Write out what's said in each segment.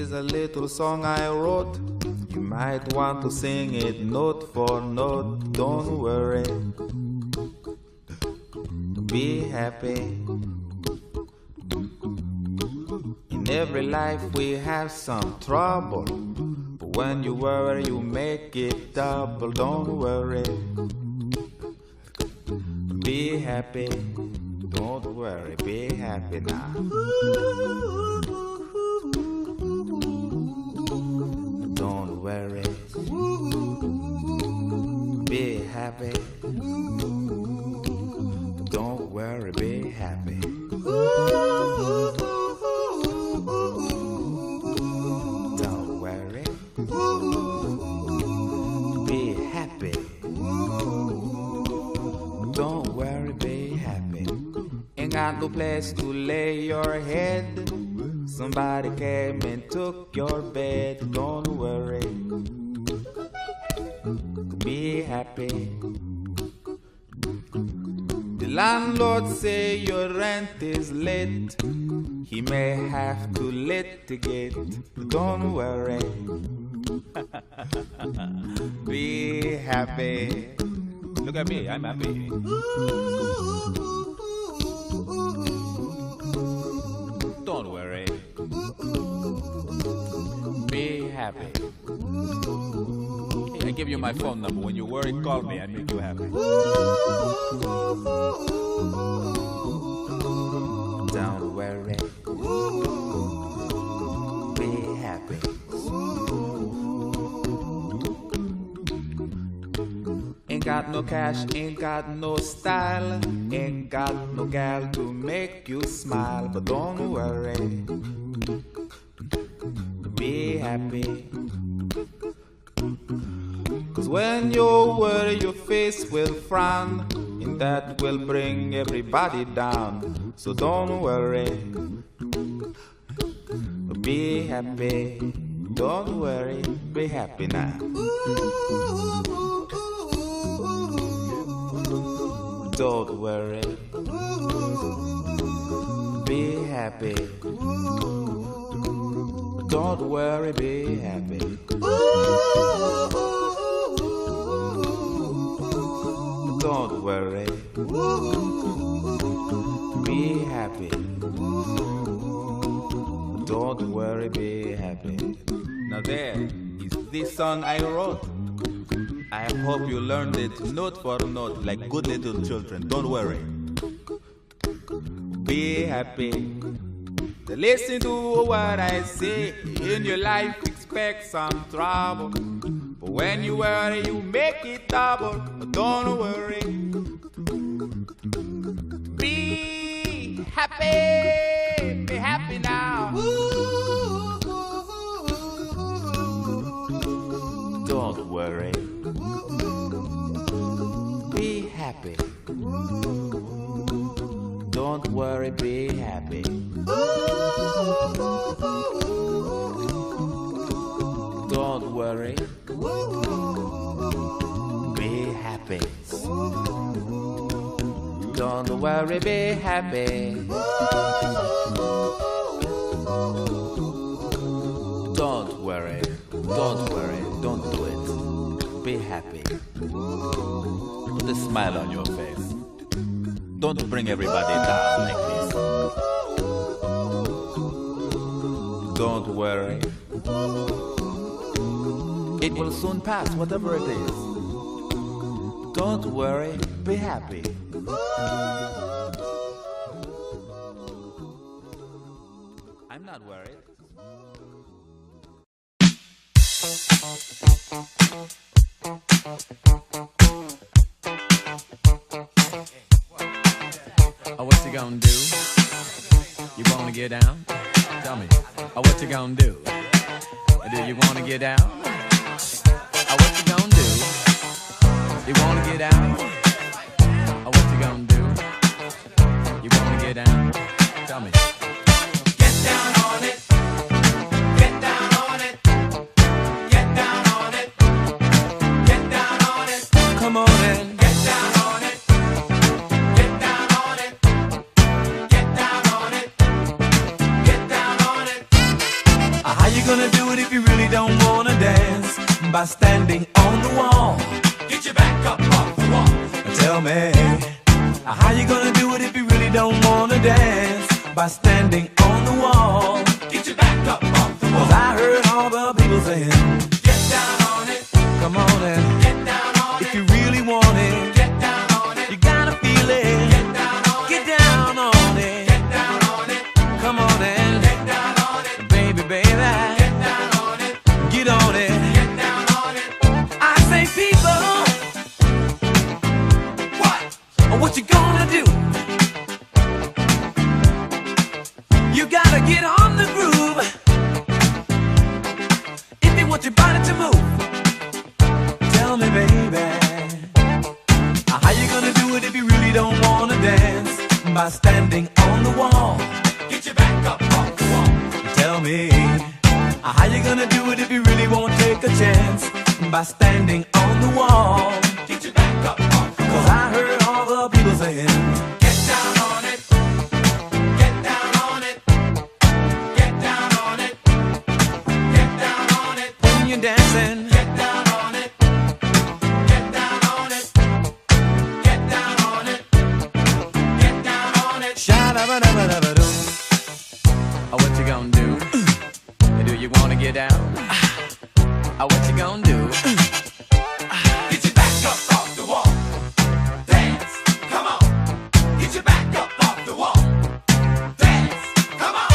is a little song I wrote. You might want to sing it note for note. Don't worry, be happy. In every life we have some trouble, but when you worry you make it double. Don't worry, be happy. Don't worry, be happy now. Don't worry, be happy. Don't worry, be happy. Don't worry, be happy. Don't worry, be happy. Ain't got no place to lay your head. Somebody came and took your bed. Don't worry, be happy. The landlord say your rent is late. He may have to litigate. Don't worry, be happy. Look at me, I'm happy. Don't worry, be happy. Hey, I give you my phone number. When you worry, call me. I make you happy. Don't worry, be happy. Ain't got no cash, ain't got no style, ain't got no gal to make you smile. But don't worry, be happy. 'Cause when you worry your face will frown, and that will bring everybody down. So don't worry, be happy. Don't worry, be happy now. Don't worry, be happy. Don't worry, be happy. Don't worry, be happy. Don't worry, be happy. Now there is this song I wrote. I hope you learned it note for note like good little children. Don't worry, be happy. Listen to what I say. In your life expect some trouble, but when you worry you make it double. Don't worry, be happy. Be happy now. Don't worry, be happy. Don't worry, be happy. Don't worry, be happy. Don't worry, be happy. Don't worry, don't do it. Be happy. Put a smile on your face. Don't bring everybody down like this. Don't worry, it will soon pass, whatever it is. Don't worry, be happy. I'm not worried. Oh, what you gonna do? You wanna get down? Tell me. Oh, what you gonna do? Do you wanna get down? Oh, what you gonna do? You wanna get down? Oh, what you gonna do? You wanna get down? Tell me. Get down on it. Get down on it. Get down on it. Get down on it. Come on and get down on it. Get down on it. Get down on it. Get down on it. How you gonna gonna do it if you really don't wanna dance? By standing on the wall. Get your back up off the wall. Tell me, how you gonna do it if you really don't wanna dance? By standing on the wall. Get your back up off the wall. 'Cause I heard all the people saying, get down on it. Come on and get down on it. If you really want it, get down on it. You gotta feel it. Get down on it. Get down on it. Get down on it. Come on and get down on it. Baby, baby. Get down on it. Get on it. Get down on it. I say, people, what you gonna do? You gotta get on the groove if you want your body to move. Tell me, baby, how you gonna do it if you really don't wanna dance? By standing on the wall. Get your back up off the wall. Tell me, how you gonna do it if you really won't take a chance? By standing on the wall. Get your back up off the wall. 'Cause I heard all the people saying, get down on it. Get down on it. Get down on it. Get down on it. When you're dancing, get down on it. Get down on it. Get down on it. Get down on it. Sha-da-ba-da-ba-da-ba-doo. Oh, what you gonna do? Do you wanna get down? Oh, what you gonna do? Get your back up off the wall. Dance, come on. Get your back up off the wall. Dance, come on.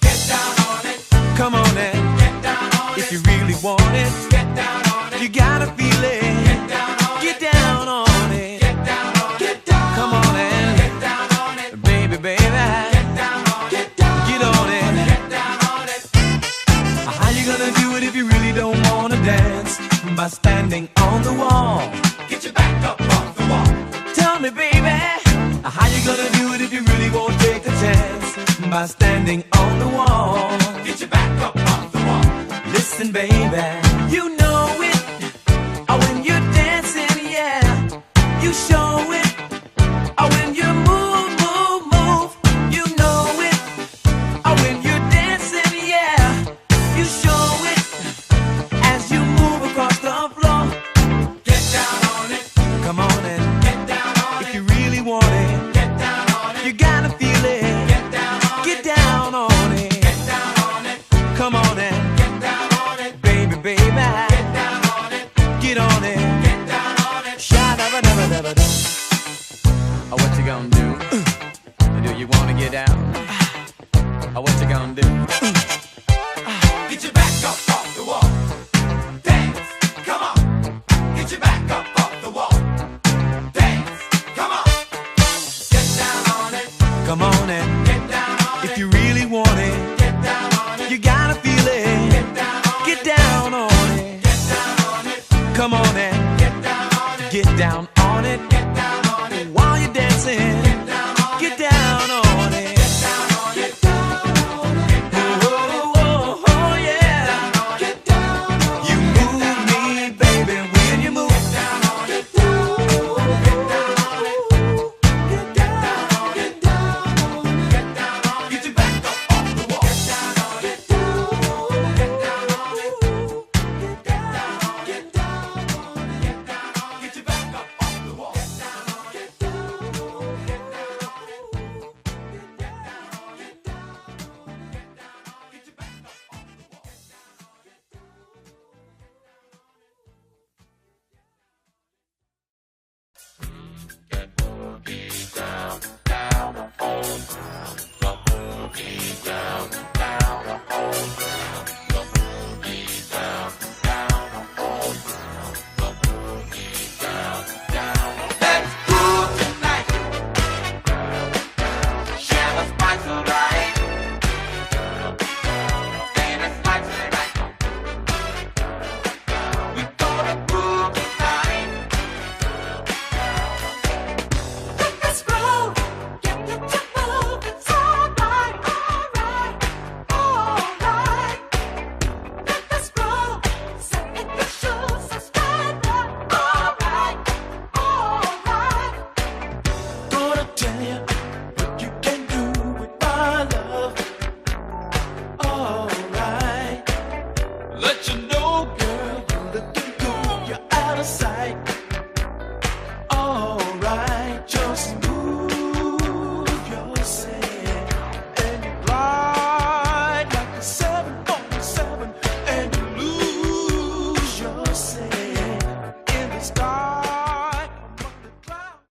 Get down on it. Come on and get down on it. If you really want it, get down on it. You gotta feel it. Get down on it. Get down on it. Get down on it. Get down. Come on and get down on it. Baby, baby. Get down on it. Get down. Get on it. Get down on it. How you gonna do it if you really don't wanna dance? By standing on the wall. Get your back up off the wall. Tell me, baby, how you gonna do it if you really won't take a chance? By standing on the wall. Get your back up off the wall. Listen, baby, you know it. Oh, when you're dancing, yeah, you show it. Oh, when you move, move, move, you know it. Oh, when you're dancing, yeah, you show it. As you move across the floor, get down on it. Come on and get down on it. If you really want it, get down on it. You gotta feel it. Get down on it. Get down on it. Get down on it. Come on and get down on it. Baby, baby. Get down on it. Get on it. Get down on it. Sha-da-ba-da-ba-da-ba-da. Oh, what you gonna do? Do you wanna get down? Oh, what you gonna do? Get your back up off the wall. Dance, come on. Get your back up off the wall. Dance, come on. Get down on it. Come on and get down on it. If you really want it, get down on it. You gotta feel it. Get down on it. Get down on it. Get down on it. Come on and get down on it. Get down